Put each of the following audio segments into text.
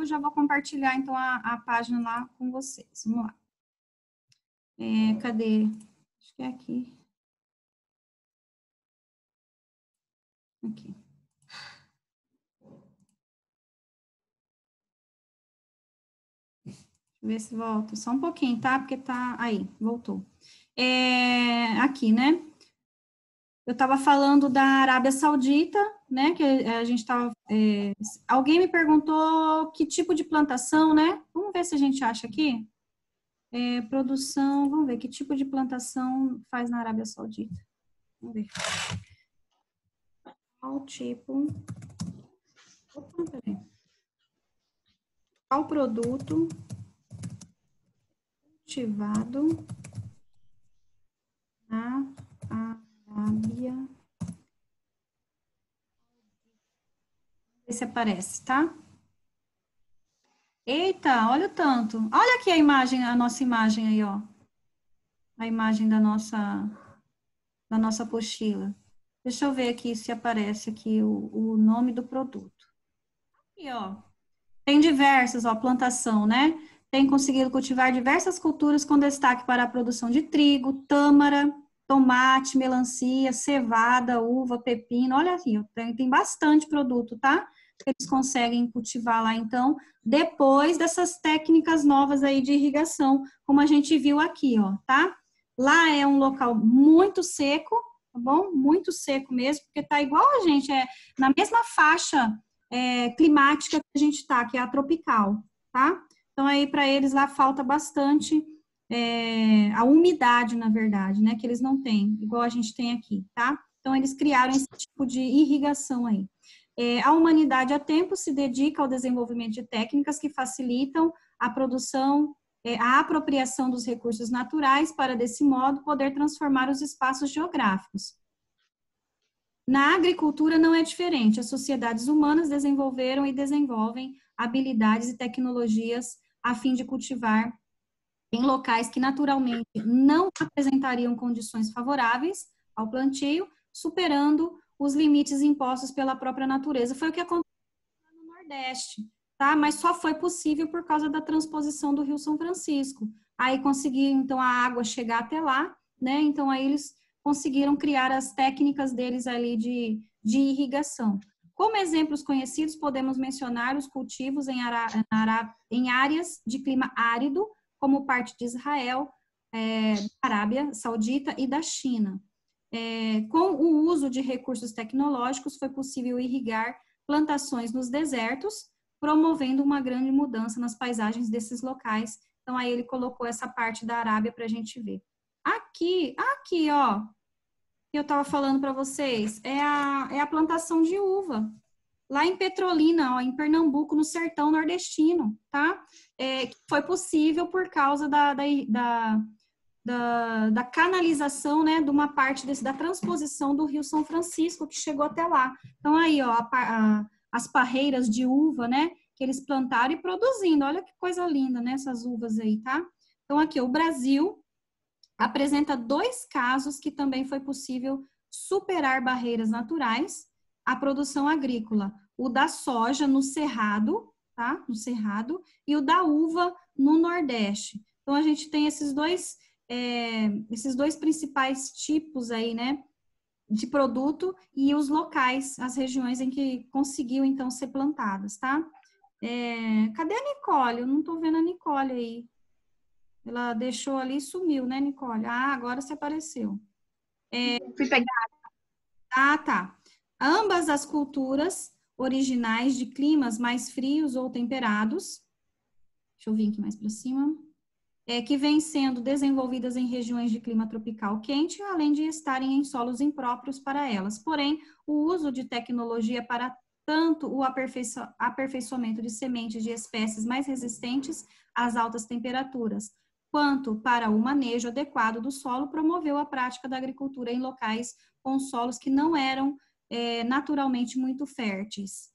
eu já vou compartilhar, então, a página lá com vocês. Vamos lá. Cadê? Acho que é aqui. Aqui. Deixa eu ver se volta. Só um pouquinho, tá? Porque tá... Aí, voltou. Aqui, né? Eu estava falando da Arábia Saudita, né? Que a gente estava... alguém me perguntou que tipo de plantação, né? Vamos ver se a gente acha aqui. Produção... Vamos ver que tipo de plantação faz na Arábia Saudita. Vamos ver. Qual tipo... Opa, peraí. Qual produto cultivado na Arábia? Vê se aparece, tá? Eita, olha o tanto. Olha aqui a imagem, a nossa imagem aí, ó. A imagem da nossa apostila. Deixa eu ver aqui se aparece aqui o nome do produto. Aqui, ó. Tem diversas, ó, plantação, né? Tem conseguido cultivar diversas culturas com destaque para a produção de trigo, tâmara, tomate, melancia, cevada, uva, pepino. Olha aqui, tem bastante produto, tá? Eles conseguem cultivar lá, então, depois dessas técnicas novas aí de irrigação, como a gente viu aqui, ó, tá? Lá é um local muito seco, tá bom? Muito seco mesmo, porque tá igual a gente, na mesma faixa climática que a gente está, que é a tropical, tá? Então, aí, para eles lá falta bastante a umidade, na verdade, né? Que eles não têm, igual a gente tem aqui, tá? Então, eles criaram esse tipo de irrigação aí. A humanidade, há tempo, se dedica ao desenvolvimento de técnicas que facilitam a produção, a apropriação dos recursos naturais para, desse modo, poder transformar os espaços geográficos. Na agricultura não é diferente. As sociedades humanas desenvolveram e desenvolvem habilidades e tecnologias a fim de cultivar em locais que naturalmente não apresentariam condições favoráveis ao plantio, superando os limites impostos pela própria natureza. Foi o que aconteceu no Nordeste, tá? Mas só foi possível por causa da transposição do Rio São Francisco. Aí conseguiram, então, a água chegar até lá, né? Então, aí eles conseguiram criar as técnicas deles ali de irrigação. Como exemplos conhecidos, podemos mencionar os cultivos em áreas de clima árido, como parte de Israel, da Arábia Saudita e da China. Com o uso de recursos tecnológicos, foi possível irrigar plantações nos desertos, promovendo uma grande mudança nas paisagens desses locais. Então, aí ele colocou essa parte da Arábia para a gente ver. Aqui, ó, que eu estava falando para vocês, é a plantação de uva. Lá em Petrolina, ó, em Pernambuco, no sertão nordestino, tá? Que foi possível por causa da canalização, né, de uma parte da transposição do Rio São Francisco, que chegou até lá. Então, aí, ó, as parreiras de uva, né, que eles plantaram e produzindo. Olha que coisa linda, né, essas uvas aí, tá? Então, aqui, o Brasil apresenta 2 casos que também foi possível superar barreiras naturais à produção agrícola. O da soja no Cerrado, tá? No Cerrado, e o da uva no Nordeste. Então, a gente tem esses dois principais tipos aí, né, de produto e os locais, as regiões em que conseguiu, então, ser plantadas, tá? Cadê a Nicole? Eu não tô vendo a Nicole aí. Ela deixou ali e sumiu, né, Nicole? Agora você apareceu. Fui pegar. Tá. Ambas as culturas originais de climas mais frios ou temperados, deixa eu vir aqui mais para cima, que vêm sendo desenvolvidas em regiões de clima tropical quente, além de estarem em solos impróprios para elas. Porém, o uso de tecnologia para tanto o aperfeiçoamento de sementes de espécies mais resistentes às altas temperaturas, quanto para o manejo adequado do solo, promoveu a prática da agricultura em locais com solos que não eram naturalmente muito férteis,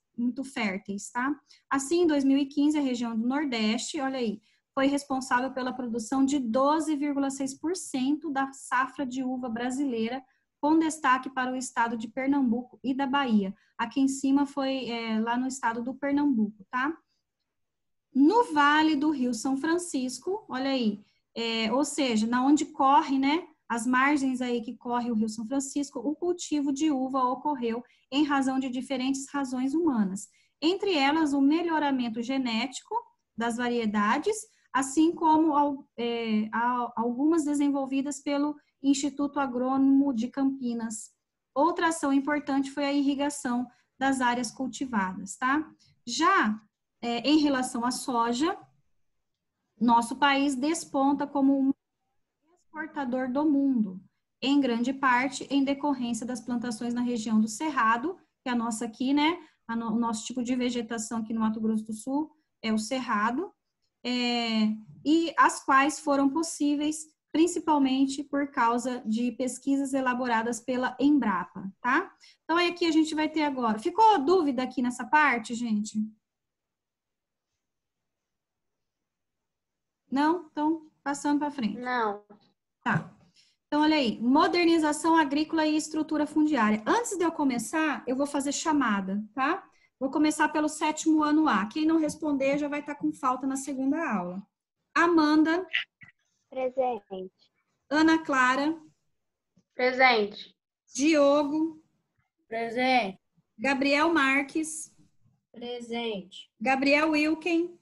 tá? Assim, em 2015, a região do Nordeste, olha aí, foi responsável pela produção de 12,6% da safra de uva brasileira, com destaque para o estado de Pernambuco e da Bahia. Aqui em cima foi lá no estado do Pernambuco, tá? no Vale do Rio São Francisco, olha aí, ou seja, na onde corre, né, as margens aí que corre o Rio São Francisco, o cultivo de uva ocorreu em razão de diferentes razões humanas. Entre elas, o melhoramento genético das variedades, assim como algumas desenvolvidas pelo Instituto Agrônomo de Campinas. Outra ação importante foi a irrigação das áreas cultivadas, tá? Já em relação à soja, nosso país desponta como um exportador do mundo, em grande parte em decorrência das plantações na região do Cerrado, que é a nossa aqui, né? O nosso tipo de vegetação aqui no Mato Grosso do Sul é o Cerrado, e as quais foram possíveis principalmente por causa de pesquisas elaboradas pela Embrapa, tá? Então, aqui a gente vai ter agora. Ficou dúvida aqui nessa parte, gente? Não? Então, passando para frente. Não. Tá. Então, olha aí. Modernização agrícola e estrutura fundiária. Antes de eu começar, eu vou fazer chamada, tá? Vou começar pelo 7º ano A. Quem não responder já vai estar com falta na segunda aula. Amanda. Presente. Ana Clara. Presente. Diogo. Presente. Gabriel Marques. Presente. Gabriel Wilken.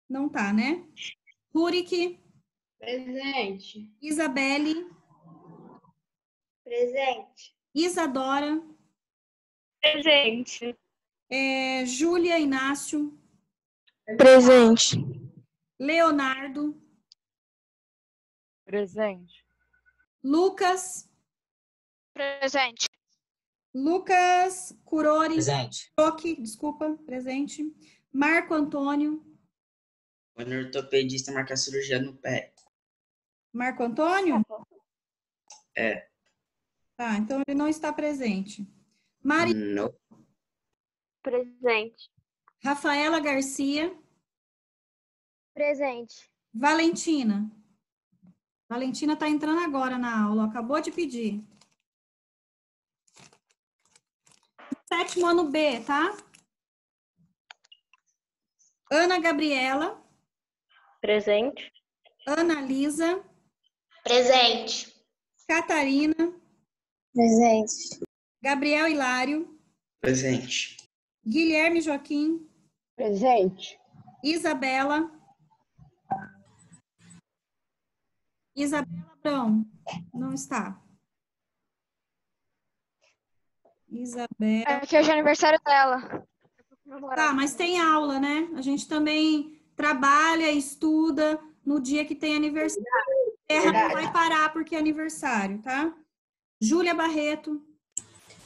Não tá, né? Rurik. Presente. Isabelle. Presente. Isadora. Presente. Júlia Inácio. Presente. Leonardo. Presente. Lucas. Presente. Lucas Curori. Presente. Desculpa, presente. Marco Antônio. O ortopedista marca cirurgia no pé. Marco Antônio? É. Tá, então ele não está presente. Mari. Não. Presente. Rafaela Garcia. Presente. Valentina. Valentina está entrando agora na aula, acabou de pedir. 7º ano B, tá? Ana Gabriela. Presente. Ana Lisa. Presente. Catarina. Presente. Gabriel Hilário. Presente. Guilherme Joaquim. Presente. Isabela. Isabela Abrão. Não está. Isabela. É que hoje é aniversário dela. Tá, mas tem aula, né? A gente também trabalha, estuda no dia que tem aniversário. A terra não vai parar porque é aniversário, tá? Júlia Barreto.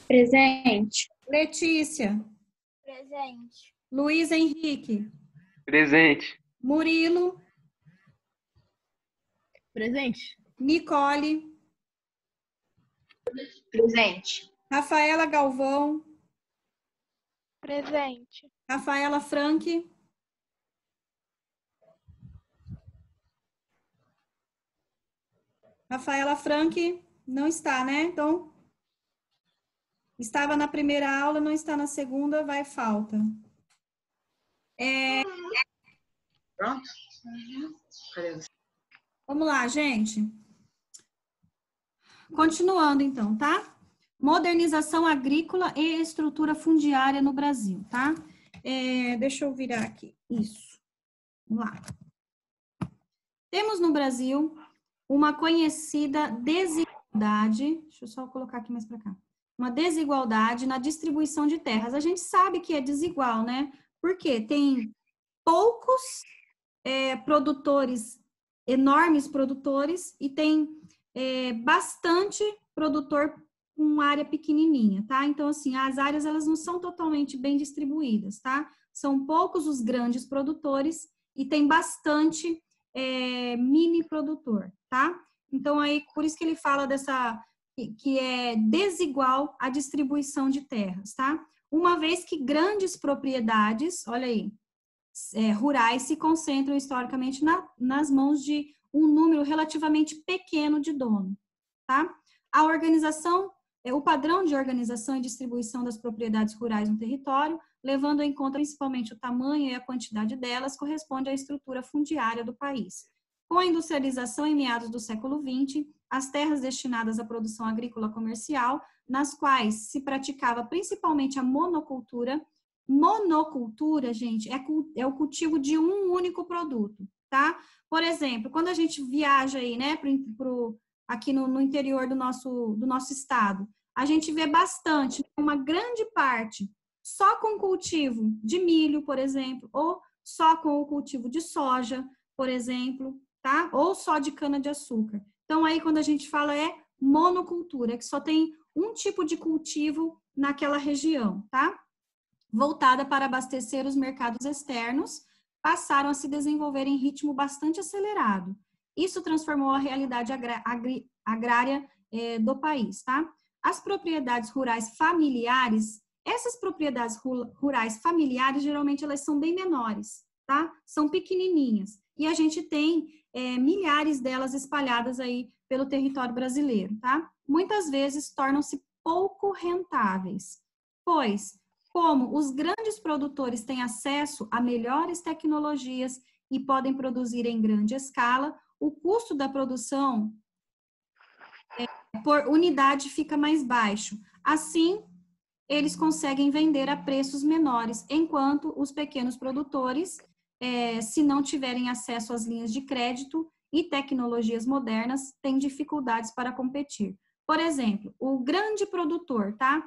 Presente. Letícia. Presente. Luiz Henrique. Presente. Murilo. Presente. Nicole. Presente. Rafaela Galvão. Presente. Rafaela Franque. Rafaela Franque não está, né? Então, estava na primeira aula, não está na segunda, vai falta. Pronto? Vamos lá, gente. Continuando, então, tá? Modernização agrícola e estrutura fundiária no Brasil, tá? Deixa eu virar aqui. Isso. Vamos lá. Temos no Brasil uma conhecida desigualdade. Deixa eu só colocar aqui mais para cá. Uma desigualdade na distribuição de terras. A gente sabe que é desigual, né? Porque tem poucos produtores, enormes produtores, e tem bastante produtor com área pequenininha, tá? Então, assim, as áreas, elas não são totalmente bem distribuídas, tá? São poucos os grandes produtores e tem bastante mini produtor, tá? Então, aí, por isso que ele fala que é desigual a distribuição de terras, tá? Uma vez que grandes propriedades, olha aí, rurais se concentram historicamente nas mãos de um número relativamente pequeno de donos, tá? A organização, o padrão de organização e distribuição das propriedades rurais no território levando em conta principalmente o tamanho e a quantidade delas, corresponde à estrutura fundiária do país. Com a industrialização em meados do século XX, as terras destinadas à produção agrícola comercial, nas quais se praticava principalmente a monocultura. Monocultura, gente, é o cultivo de um único produto, tá? Por exemplo, quando a gente viaja aí, né, aqui no interior do nosso estado, a gente vê bastante, uma grande parte, só com cultivo de milho, por exemplo, ou só com o cultivo de soja, por exemplo, tá? Ou só de cana-de-açúcar. Então, aí, quando a gente fala monocultura, que só tem um tipo de cultivo naquela região, tá? Voltada para abastecer os mercados externos, passaram a se desenvolver em ritmo bastante acelerado. Isso transformou a realidade agrária do país, tá? As propriedades rurais familiares, essas propriedades rurais familiares, geralmente elas são bem menores, tá? São pequenininhas. E a gente tem milhares delas espalhadas aí pelo território brasileiro, tá? Muitas vezes tornam-se pouco rentáveis, pois, como os grandes produtores têm acesso a melhores tecnologias e podem produzir em grande escala, o custo da produção por unidade fica mais baixo. Assim, eles conseguem vender a preços menores, enquanto os pequenos produtores, se não tiverem acesso às linhas de crédito e tecnologias modernas, têm dificuldades para competir. Por exemplo, o grande produtor, tá?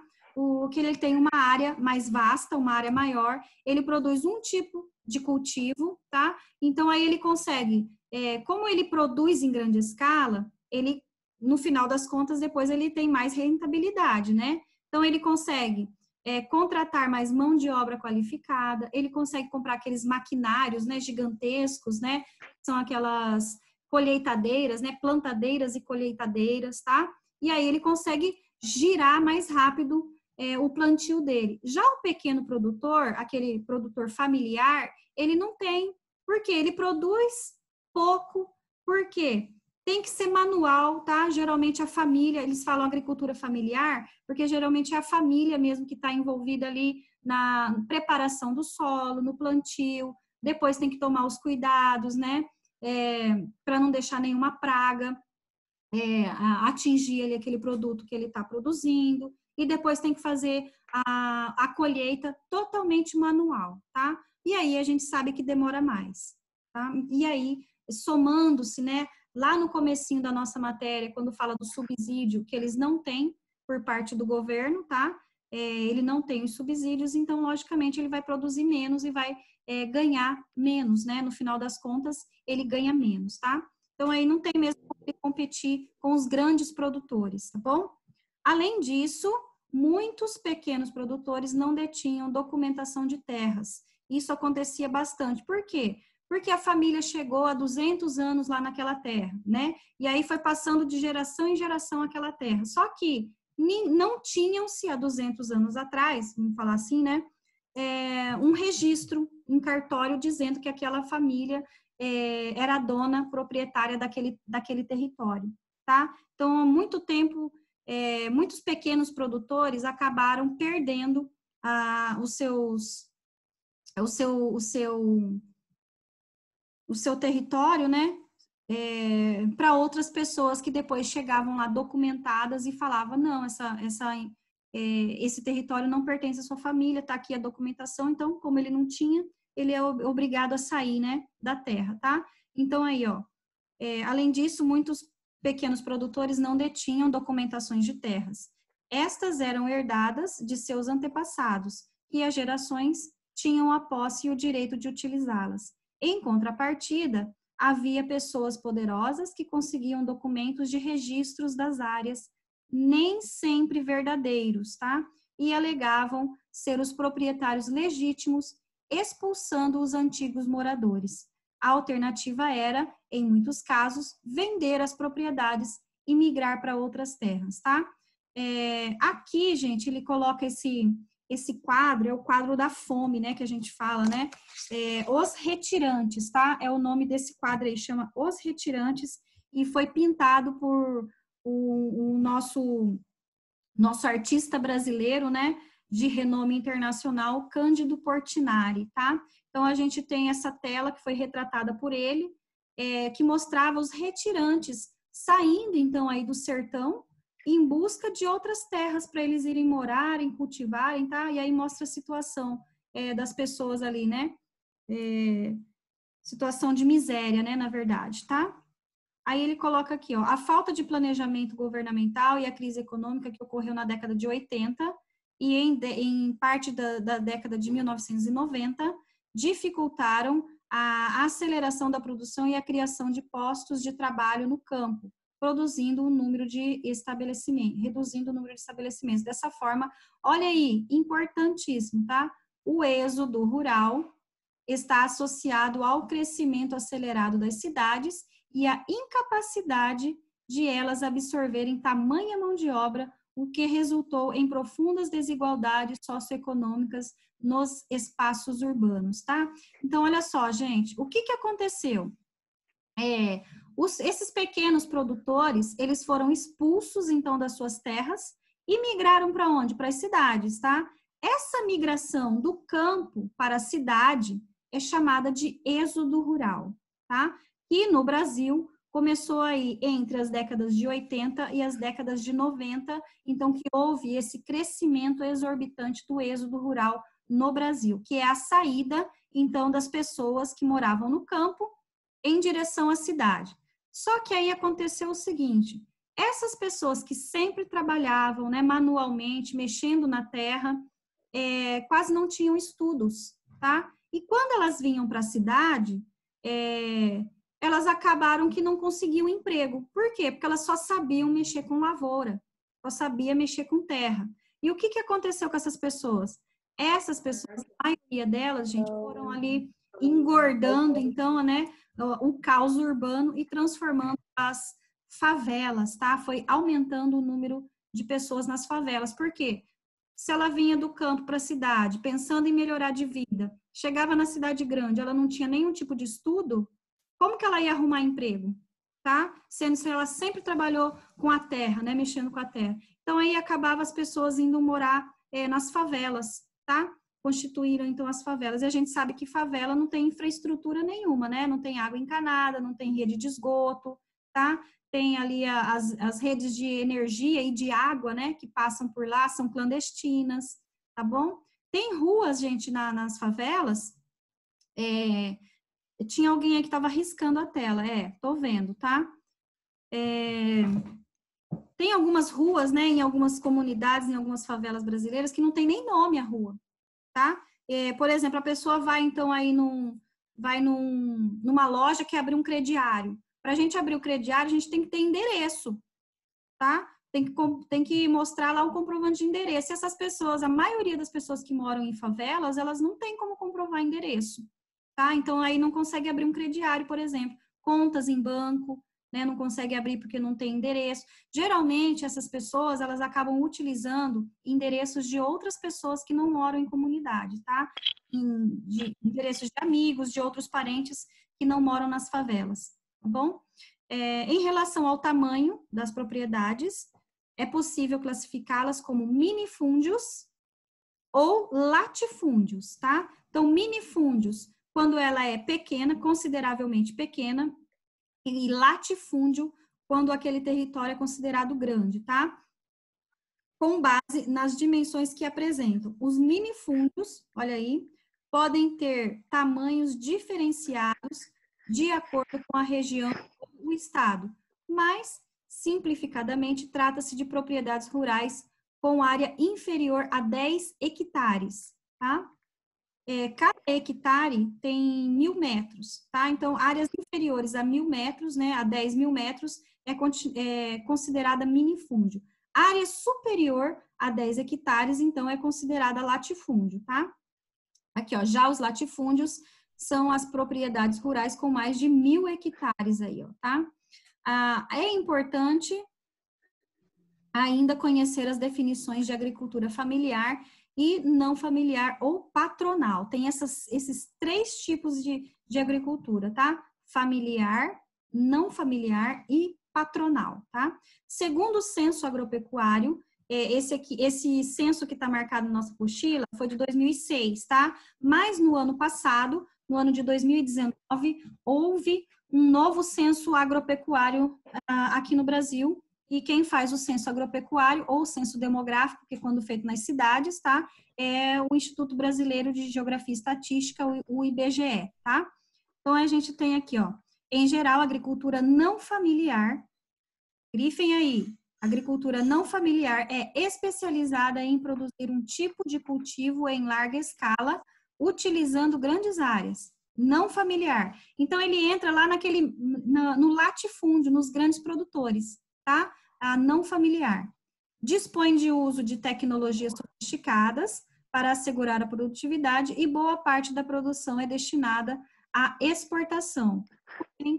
Que ele tem uma área mais vasta, uma área maior, ele produz um tipo de cultivo, tá? Então, aí ele consegue, como ele produz em grande escala, ele, no final das contas, depois ele tem mais rentabilidade, né? Então, ele consegue contratar mais mão de obra qualificada, ele consegue comprar aqueles maquinários, né, gigantescos, né? São aquelas colheitadeiras, né? Plantadeiras e colheitadeiras, tá? E aí ele consegue girar mais rápido o plantio dele. Já o pequeno produtor, aquele produtor familiar, ele não tem, porque ele produz pouco, por quê? Tem que ser manual, tá? Geralmente a família, eles falam agricultura familiar, porque geralmente é a família mesmo que está envolvida ali na preparação do solo, no plantio, depois tem que tomar os cuidados, né? Para não deixar nenhuma praga atingir ali aquele produto que ele está produzindo, e depois tem que fazer a colheita totalmente manual, tá? E aí a gente sabe que demora mais, tá? E aí, somando-se, né, lá no comecinho da nossa matéria, quando fala do subsídio, que eles não têm por parte do governo, tá? Ele não tem os subsídios, então, logicamente, ele vai produzir menos e vai ganhar menos, né? No final das contas, ele ganha menos, tá? Então, aí não tem mesmo como competir com os grandes produtores, tá bom? Além disso, muitos pequenos produtores não detinham documentação de terras. Isso acontecia bastante. Por quê? Porque a família chegou há 200 anos lá naquela terra, né? E aí foi passando de geração em geração aquela terra. Só que não tinham-se há 200 anos atrás, vamos falar assim, né? Um registro, um cartório dizendo que aquela família era a dona proprietária daquele território, tá? Então, há muito tempo, muitos pequenos produtores acabaram perdendo o seu território, né? Para outras pessoas que depois chegavam lá documentadas e falavam, não, esse território não pertence à sua família, está aqui a documentação, então, como ele não tinha, ele é obrigado a sair, né, da terra, tá? Então, aí, ó, além disso, muitos pequenos produtores não detinham documentações de terras. Estas eram herdadas de seus antepassados, e as gerações tinham a posse e o direito de utilizá-las. Em contrapartida, havia pessoas poderosas que conseguiam documentos de registros das áreas, nem sempre verdadeiros, tá? E alegavam ser os proprietários legítimos, expulsando os antigos moradores. A alternativa era, em muitos casos, vender as propriedades e migrar para outras terras, tá? Aqui, gente, ele coloca esse quadro, é o quadro da fome, né, que a gente fala, né? Os Retirantes, tá? É o nome desse quadro aí, chama Os Retirantes, e foi pintado por o nosso artista brasileiro, né? de renome internacional, Cândido Portinari, tá? Então, a gente tem essa tela que foi retratada por ele, que mostrava os retirantes saindo, então, aí do sertão, em busca de outras terras para eles irem morarem, cultivarem, tá? E aí mostra a situação das pessoas ali, né? Situação de miséria, né, na verdade, tá? Aí ele coloca aqui, ó, a falta de planejamento governamental e a crise econômica que ocorreu na década de 80 e em parte da década de 1990 dificultaram a aceleração da produção e a criação de postos de trabalho no campo, reduzindo o número de estabelecimentos. Dessa forma, olha aí, importantíssimo, tá? O êxodo rural está associado ao crescimento acelerado das cidades e à incapacidade de elas absorverem tamanha mão de obra, o que resultou em profundas desigualdades socioeconômicas nos espaços urbanos, tá? Então, olha só, gente, o que aconteceu? Esses pequenos produtores, eles foram expulsos, então, das suas terras e migraram para onde? Para as cidades, tá? Essa migração do campo para a cidade é chamada de êxodo rural, tá? E no Brasil começou aí entre as décadas de 80 e as décadas de 90, então que houve esse crescimento exorbitante do êxodo rural no Brasil, que é a saída, então, das pessoas que moravam no campo em direção à cidade. Só que aí aconteceu o seguinte, essas pessoas que sempre trabalhavam, né, manualmente, mexendo na terra, quase não tinham estudos, tá? E quando elas vinham para a cidade, elas acabaram que não conseguiam emprego. Por quê? Porque elas só sabiam mexer com lavoura, só sabia mexer com terra. E o que aconteceu com essas pessoas? Essas pessoas, a maioria delas, gente, foram ali engordando, então, né, o caos urbano e transformando as favelas, tá? Foi aumentando o número de pessoas nas favelas. Por quê? Se ela vinha do campo para a cidade, pensando em melhorar de vida, chegava na cidade grande, ela não tinha nenhum tipo de estudo, como que ela ia arrumar emprego, tá? Sendo que ela sempre trabalhou com a terra, né, mexendo com a terra. Então, aí acabava as pessoas indo morar nas favelas, tá? Constituíram, então, as favelas. E a gente sabe que favela não tem infraestrutura nenhuma, né? Não tem água encanada, não tem rede de esgoto, tá? Tem ali as redes de energia e de água, né, que passam por lá, são clandestinas, tá bom? Tem ruas, gente, nas favelas, tinha alguém aí que estava riscando a tela, tô vendo, tá? Tem algumas ruas, né, em algumas comunidades, em algumas favelas brasileiras, que não tem nem nome a rua, tá? Por exemplo, a pessoa vai, então, aí numa loja que abre um crediário. Para a gente abrir o crediário, a gente tem que ter endereço, tá? Tem que mostrar lá o comprovante de endereço. E essas pessoas, a maioria das pessoas que moram em favelas, elas não têm como comprovar endereço, tá? Então, aí não consegue abrir um crediário, por exemplo. Contas em banco, né? Não consegue abrir porque não tem endereço. Geralmente, essas pessoas, elas acabam utilizando endereços de outras pessoas que não moram em comunidade, tá? Endereços de amigos, de outros parentes que não moram nas favelas. Tá bom? Em relação ao tamanho das propriedades, é possível classificá-las como minifúndios ou latifúndios, tá? Então, minifúndios, quando ela é pequena, consideravelmente pequena, e latifúndio, quando aquele território é considerado grande, tá? Com base nas dimensões que apresentam. Os minifúndios, olha aí, podem ter tamanhos diferenciados de acordo com a região ou o estado, mas, simplificadamente, trata-se de propriedades rurais com área inferior a 10 hectares, tá? Cada hectare tem 1.000 metros, tá? Então, áreas inferiores a 1.000 metros, né, a 10.000 metros, é considerada minifúndio. Área superior a 10 hectares, então, é considerada latifúndio, tá? Aqui, ó, já os latifúndios são as propriedades rurais com mais de 1.000 hectares aí, ó, tá? É importante ainda conhecer as definições de agricultura familiar e não familiar ou patronal. Tem esses 3 tipos de agricultura, tá? Familiar, não familiar e patronal, tá? Segundo o Censo Agropecuário, esse censo que está marcado na nossa apostila foi de 2006, tá? Mas no ano passado, no ano de 2019, houve um novo censo agropecuário aqui no Brasil, e quem faz o censo agropecuário ou o censo demográfico, que é quando feito nas cidades, tá? É o Instituto Brasileiro de Geografia e Estatística, o IBGE, tá? Então, a gente tem aqui, ó, em geral, agricultura não familiar, grifem aí, agricultura não familiar é especializada em produzir um tipo de cultivo em larga escala, utilizando grandes áreas. Não familiar. Então, ele entra lá no latifúndio, nos grandes produtores, tá? A não familiar. Dispõe de uso de tecnologias sofisticadas para assegurar a produtividade e boa parte da produção é destinada à exportação,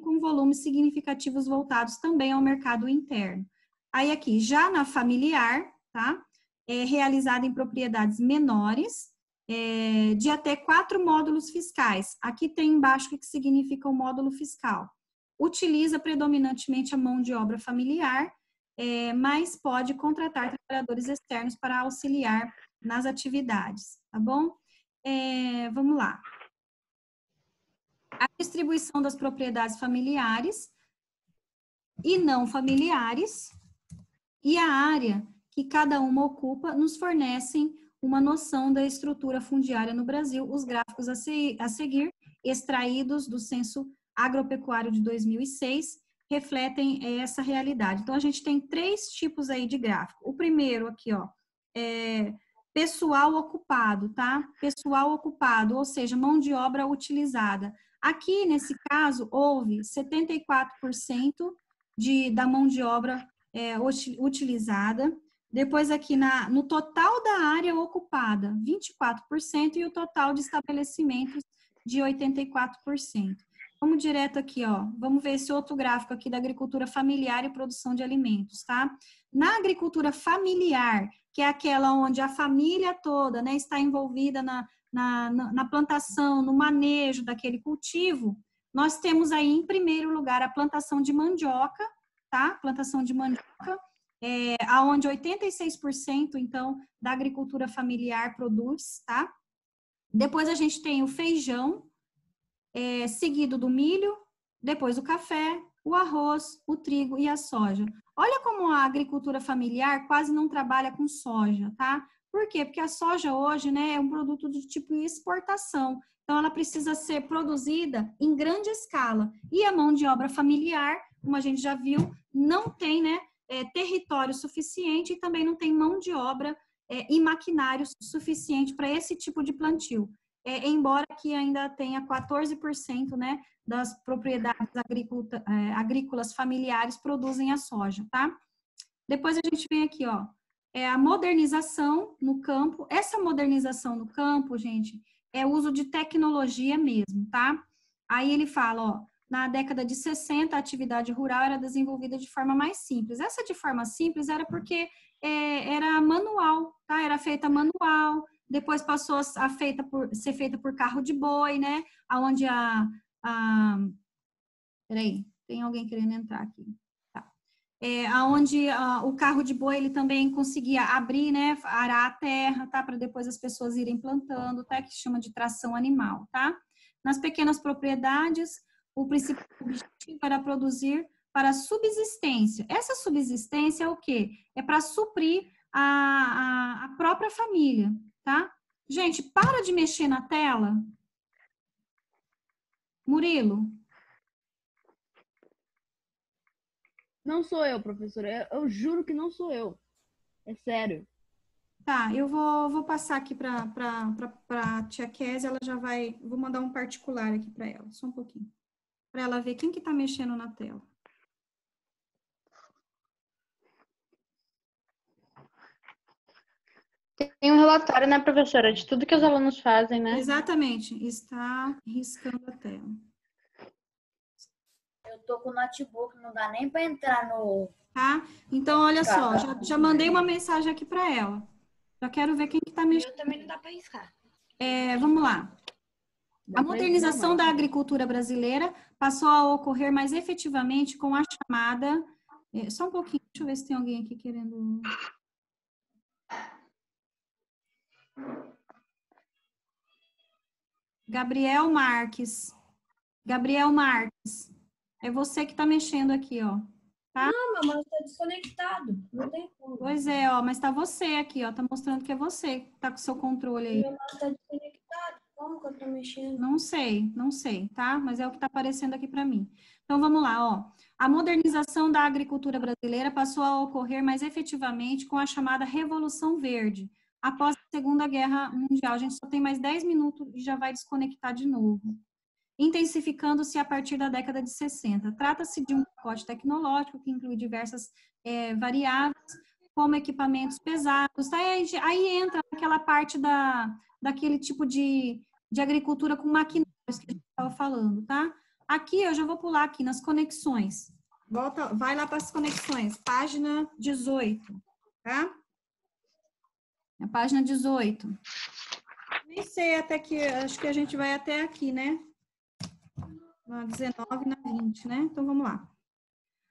com volumes significativos voltados também ao mercado interno. Aí aqui, já na familiar, tá? É realizada em propriedades menores, de até 4 módulos fiscais. Aqui tem embaixo o que significa o módulo fiscal. Utiliza predominantemente a mão de obra familiar, mas pode contratar trabalhadores externos para auxiliar nas atividades, tá bom? Vamos lá. A distribuição das propriedades familiares e não familiares e a área que cada uma ocupa nos fornecem uma noção da estrutura fundiária no Brasil. Os gráficos a seguir, extraídos do Censo Agropecuário de 2006, refletem essa realidade. Então, a gente tem 3 tipos aí de gráfico. O primeiro aqui, ó, pessoal ocupado, tá? Pessoal ocupado, ou seja, mão de obra utilizada. Aqui, nesse caso, houve 74% da mão de obra utilizada. Depois aqui no total da área ocupada, 24%, e o total de estabelecimentos de 84%. Vamos direto aqui, ó. Vamos ver esse outro gráfico aqui da agricultura familiar e produção de alimentos, tá? Na agricultura familiar, que é aquela onde a família toda, né, está envolvida na plantação, no manejo daquele cultivo, nós temos aí, em primeiro lugar, a plantação de mandioca, tá? Plantação de mandioca, aonde 86%, então, da agricultura familiar produz, tá? Depois a gente tem o feijão, seguido do milho, depois o café, o arroz, o trigo e a soja. Olha como a agricultura familiar quase não trabalha com soja, tá? Por quê? Porque a soja hoje, né, é um produto de tipo exportação. Então, ela precisa ser produzida em grande escala. E a mão de obra familiar, como a gente já viu, não tem, né, território suficiente e também não tem mão de obra e maquinário suficiente para esse tipo de plantio. Embora que ainda tenha 14%, né, das propriedades agrícolas familiares produzem a soja, tá? Depois a gente vem aqui, ó, a modernização no campo. Essa modernização no campo, gente, é uso de tecnologia mesmo, tá? Aí ele fala, ó, na década de 60, a atividade rural era desenvolvida de forma mais simples. Essa de forma simples era porque era manual, tá? Era feita manual, depois passou a ser feita por carro de boi, né? Onde peraí, tem alguém querendo entrar aqui. Tá. Onde o carro de boi, ele também conseguia abrir, né? Arar a terra, tá? Para depois as pessoas irem plantando, tá? Que chama de tração animal, tá? Nas pequenas propriedades, o principal objetivo era produzir para subsistência. Essa subsistência é o quê? É para suprir a própria família, tá? Gente, para de mexer na tela. Murilo. Não sou eu, professora. Eu juro que não sou eu. É sério. Tá, eu vou passar aqui para a tia Kézia, ela já vai... Vou mandar um particular aqui para ela, só um pouquinho. Para ela ver quem que tá mexendo na tela. Tem um relatório, né, professora, de tudo que os alunos fazem, né? Exatamente, está riscando a tela. Eu tô com o notebook, não dá nem para entrar no... Tá? Então, olha só, já mandei uma mensagem aqui para ela. Já quero ver quem que tá mexendo. Eu também não dá para riscar. Vamos lá. A modernização da agricultura brasileira passou a ocorrer mais efetivamente com a chamada... só um pouquinho, deixa eu ver se tem alguém aqui querendo... Gabriel Marques. Gabriel Marques. É você que tá mexendo aqui, ó. Não, meu mouse tá desconectado. Não tem como. Pois é, ó, mas tá você aqui, ó. Tá mostrando que é você que tá com o seu controle aí. Meu mouse tá desconectado. Como que eu tô mexendo? Não sei, tá? Mas é o que tá aparecendo aqui para mim. Então, vamos lá, ó. A modernização da agricultura brasileira passou a ocorrer mais efetivamente com a chamada Revolução Verde, após a Segunda Guerra Mundial. A gente só tem mais 10 minutos e já vai desconectar de novo. Intensificando-se a partir da década de 60. Trata-se de um pacote tecnológico que inclui diversas variáveis, como equipamentos pesados. Aí entra aquela parte daquele tipo de agricultura com maquinários que a gente estava falando, tá? Aqui, eu já vou pular aqui nas conexões. Vai lá para as conexões, página 18, tá? A página 18. Nem sei até que, acho que a gente vai até aqui, né? Na 19 e na 20, né? Então, vamos lá.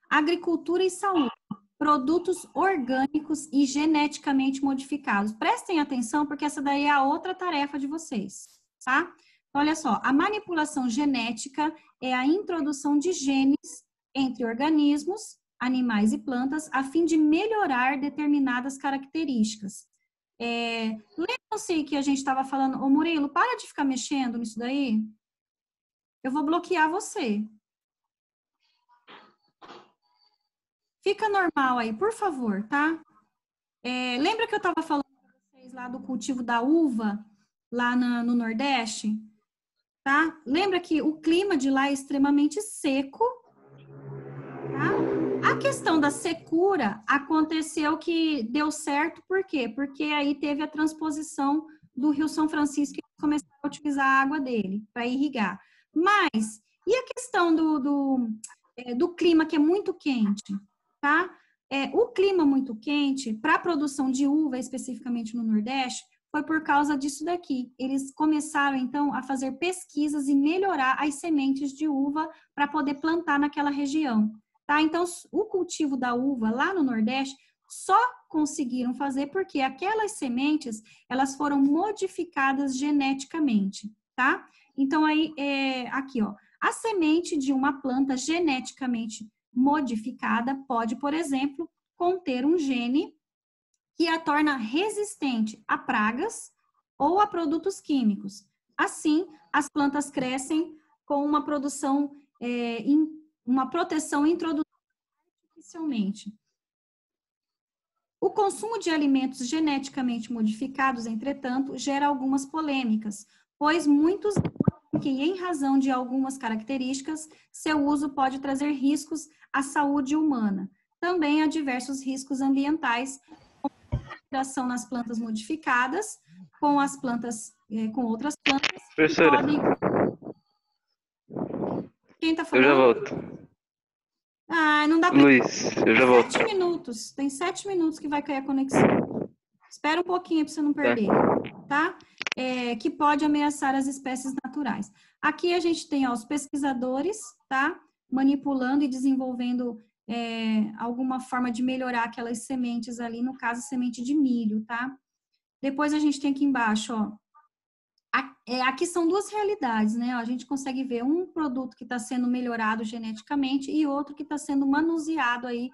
Agricultura e saúde. Produtos orgânicos e geneticamente modificados. Prestem atenção, porque essa daí é a outra tarefa de vocês, tá? Então, olha só, a manipulação genética é a introdução de genes entre organismos, animais e plantas, a fim de melhorar determinadas características. Lembram-se que a gente estava falando, ô Murilo, para de ficar mexendo nisso daí? Eu vou bloquear você. Fica normal aí, por favor, tá? Lembra que eu estava falando para vocês lá do cultivo da uva, lá no Nordeste? Tá? Lembra que o clima de lá é extremamente seco, tá? A questão da secura aconteceu que deu certo, por quê? Porque aí teve a transposição do Rio São Francisco e começaram a utilizar a água dele para irrigar. Mas, e a questão do clima que é muito quente, tá? O clima muito quente, para a produção de uva, especificamente no Nordeste, foi por causa disso daqui. Eles começaram, então, a fazer pesquisas e melhorar as sementes de uva para poder plantar naquela região, tá? Então, o cultivo da uva lá no Nordeste só conseguiram fazer porque aquelas sementes, elas foram modificadas geneticamente, tá? Então, aí, aqui, ó, a semente de uma planta geneticamente modificada pode, por exemplo, conter um gene que a torna resistente a pragas ou a produtos químicos. Assim, as plantas crescem com uma produção, uma proteção introduzida artificialmente. O consumo de alimentos geneticamente modificados, entretanto, gera algumas polêmicas, pois muitos que, em razão de algumas características, seu uso pode trazer riscos à saúde humana. Também há diversos riscos ambientais, interação nas plantas modificadas com as plantas, com outras plantas. Professora, Quem está falando? eu já volto. Não dá para... Luiz, eu já volto. 7 minutos. Tem 7 minutos que vai cair a conexão. Espera um pouquinho para você não perder, tá? Que pode ameaçar as espécies naturais. Aqui a gente tem os pesquisadores, tá? Manipulando e desenvolvendo alguma forma de melhorar aquelas sementes ali, no caso, semente de milho, tá? Depois a gente tem aqui embaixo, ó. Aqui são duas realidades, né? A gente consegue ver um produto que está sendo melhorado geneticamente e outro que está sendo manuseado aí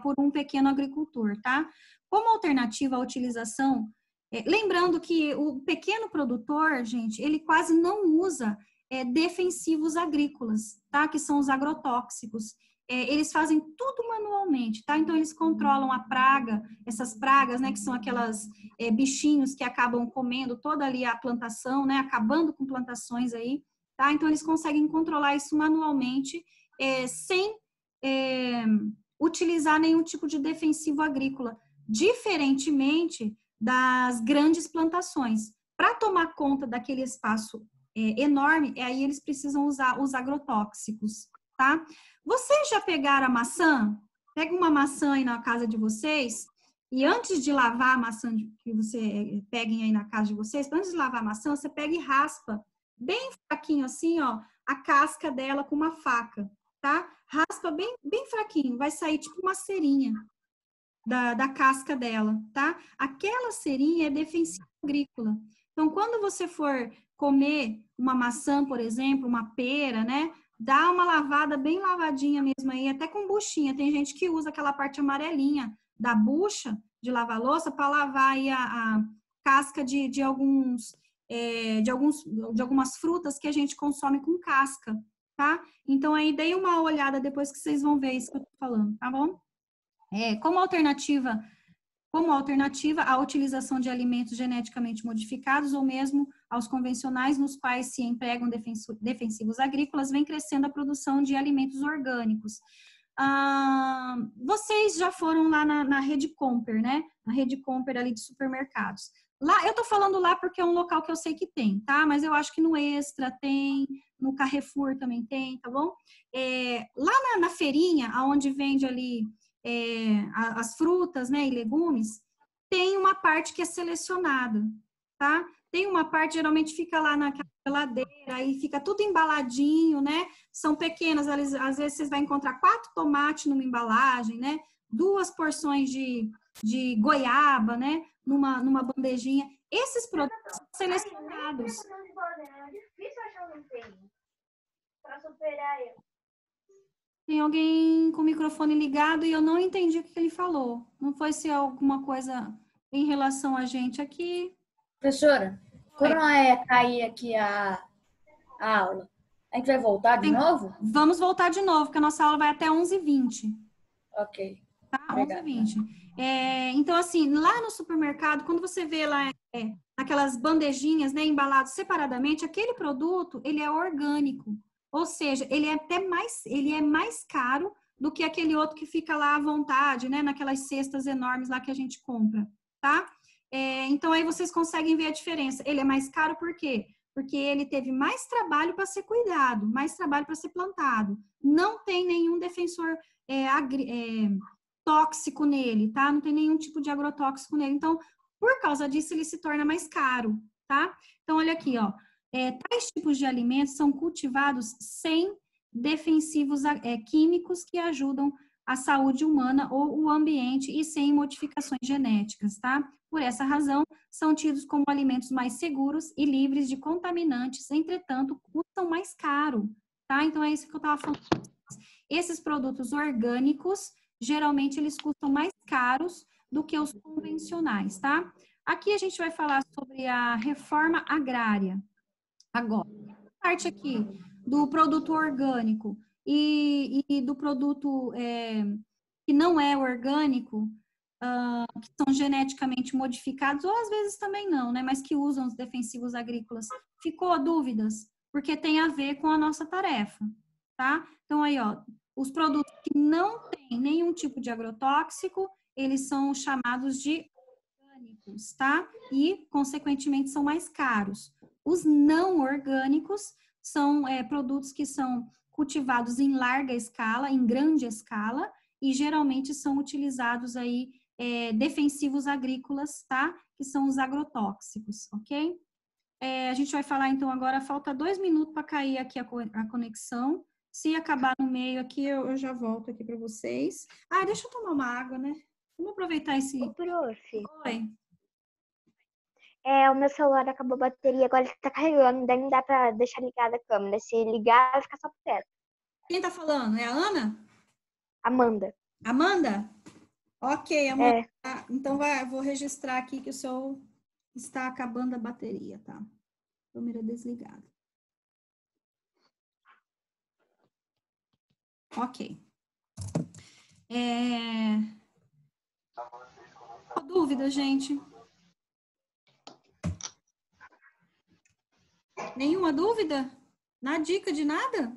por um pequeno agricultor, tá? Como alternativa à utilização, lembrando que o pequeno produtor, gente, ele quase não usa defensivos agrícolas, tá? Que são os agrotóxicos. Eles fazem tudo manualmente, tá? Então, eles controlam a praga, essas pragas, né? Que são aquelas bichinhos que acabam comendo toda ali a plantação, né? Acabando com plantações aí, tá? Então, eles conseguem controlar isso manualmente, sem utilizar nenhum tipo de defensivo agrícola, diferentemente das grandes plantações. Para tomar conta daquele espaço enorme, aí eles precisam usar os agrotóxicos, tá? Vocês já pegaram a maçã? Pega uma maçã aí na casa de vocês e antes de lavar a maçã que você peguem aí na casa de vocês, antes de lavar a maçã, você pega e raspa bem fraquinho assim, ó, a casca dela com uma faca, tá? Raspa bem, bem fraquinho, vai sair tipo uma cerinha. da casca dela, tá? Aquela cerinha é defensiva agrícola. Então, quando você for comer uma maçã, por exemplo, uma pera, né? Dá uma lavada bem lavadinha mesmo aí, até com buchinha. Tem gente que usa aquela parte amarelinha da bucha de lavar louça para lavar aí a casca de algumas frutas que a gente consome com casca, tá? Então, aí dei uma olhada depois que vocês vão ver isso que eu tô falando, tá bom? Como alternativa à utilização de alimentos geneticamente modificados ou mesmo aos convencionais nos quais se empregam defensivos agrícolas, vem crescendo a produção de alimentos orgânicos. Vocês já foram lá na Rede Comper, né? Na Rede Comper ali de supermercados. Lá, eu tô falando lá porque é um local que eu sei que tem, tá? Mas eu acho que no Extra tem, no Carrefour também tem, tá bom? Lá na feirinha, onde vende ali as frutas, né, e legumes, tem uma parte que é selecionada, tá? Tem uma parte, geralmente fica lá naquela geladeira, aí fica tudo embaladinho, né? São pequenas, às vezes vocês vão encontrar 4 tomates numa embalagem, né? 2 porções de goiaba, né? Numa bandejinha. Esses produtos são selecionados. É difícil achar um empenho para superar eu. Tem alguém com o microfone ligado e eu não entendi o que ele falou. Não foi se alguma coisa em relação a gente aqui. Professora, quando cair aqui a aula, a gente vai voltar de novo? Vamos voltar de novo, porque a nossa aula vai até 11h20. Ok. Tá? 11h20. Então, assim, lá no supermercado, quando você vê lá aquelas bandejinhas, né, embaladas separadamente, aquele produto, ele é orgânico. Ou seja, ele é mais caro do que aquele outro que fica lá à vontade, né? Naquelas cestas enormes lá que a gente compra, tá? Então, aí vocês conseguem ver a diferença. Ele é mais caro por quê? Porque ele teve mais trabalho para ser cuidado, mais trabalho para ser plantado. Não tem nenhum defensor tóxico nele, tá? Não tem nenhum tipo de agrotóxico nele. Então, por causa disso, ele se torna mais caro, tá? Então, olha aqui, ó. Tais tipos de alimentos são cultivados sem defensivos químicos que ajudam a saúde humana ou o ambiente e sem modificações genéticas, tá? Por essa razão, são tidos como alimentos mais seguros e livres de contaminantes, entretanto, custam mais caro, tá? Então, é isso que eu estava falando. Esses produtos orgânicos, geralmente, eles custam mais caros do que os convencionais, tá? Aqui a gente vai falar sobre a reforma agrária. Agora, a parte aqui do produto orgânico e do produto que não é orgânico, que são geneticamente modificados, ou às vezes também não, né? Mas que usam os defensivos agrícolas. Ficou dúvidas? Porque tem a ver com a nossa tarefa, tá? Então, aí, ó, os produtos que não têm nenhum tipo de agrotóxico, eles são chamados de orgânicos, tá? E, consequentemente, são mais caros. Os não orgânicos são produtos que são cultivados em larga escala, em grande escala, e geralmente são utilizados aí defensivos agrícolas, tá? Que são os agrotóxicos, ok? A gente vai falar então agora, falta 2 minutos para cair aqui a conexão. Se acabar no meio aqui, eu já volto aqui para vocês. Deixa eu tomar uma água, né? Vamos aproveitar esse... Ô, prof. Oi. O meu celular acabou a bateria, agora ele tá carregando, daí não dá pra deixar ligada a câmera. Se ligar, vai ficar só por teto. Quem tá falando? É a Ana? Amanda. Amanda? Ok, Amanda. Então, vou registrar aqui que o seu está acabando a bateria, tá? Câmera desligada. Ok. Dúvida, gente? Nenhuma dúvida? Na dica de nada?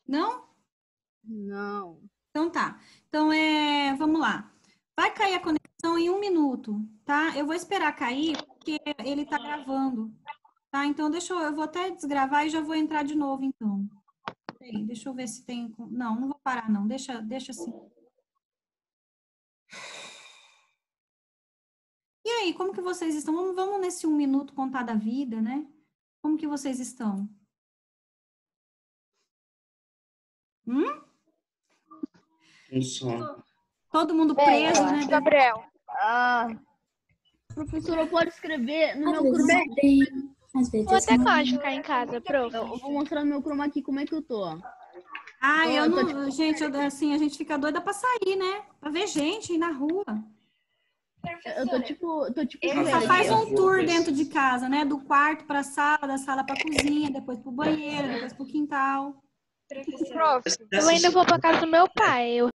Não? Não. Então tá. Então, vamos lá. Vai cair a conexão em 1 minuto, tá? Eu vou esperar cair, porque ele tá gravando, tá? Então, eu vou até desgravar e já vou entrar de novo, então. Deixa eu ver se tem... Não vou parar, não. Deixa assim. E aí, como que vocês estão? Vamos nesse 1 minuto contar da vida, né? Como que vocês estão? Um sono. Todo mundo preso, né? Gabriel. Professora, pode escrever no Às meu vezes chroma é bem, às vezes Eu até não. gosto de ficar em casa, prof. Eu vou mostrar no meu chroma aqui como é que eu tô. Ah, eu tô, não. Gente, assim, a gente fica doida pra sair, né? Pra ver gente ir na rua. Eu tô tipo Só faz velha. um tour dentro de casa, né? Do quarto pra sala, da sala pra cozinha, depois pro banheiro, depois pro quintal. Prof, eu ainda vou pra casa do meu pai. Eu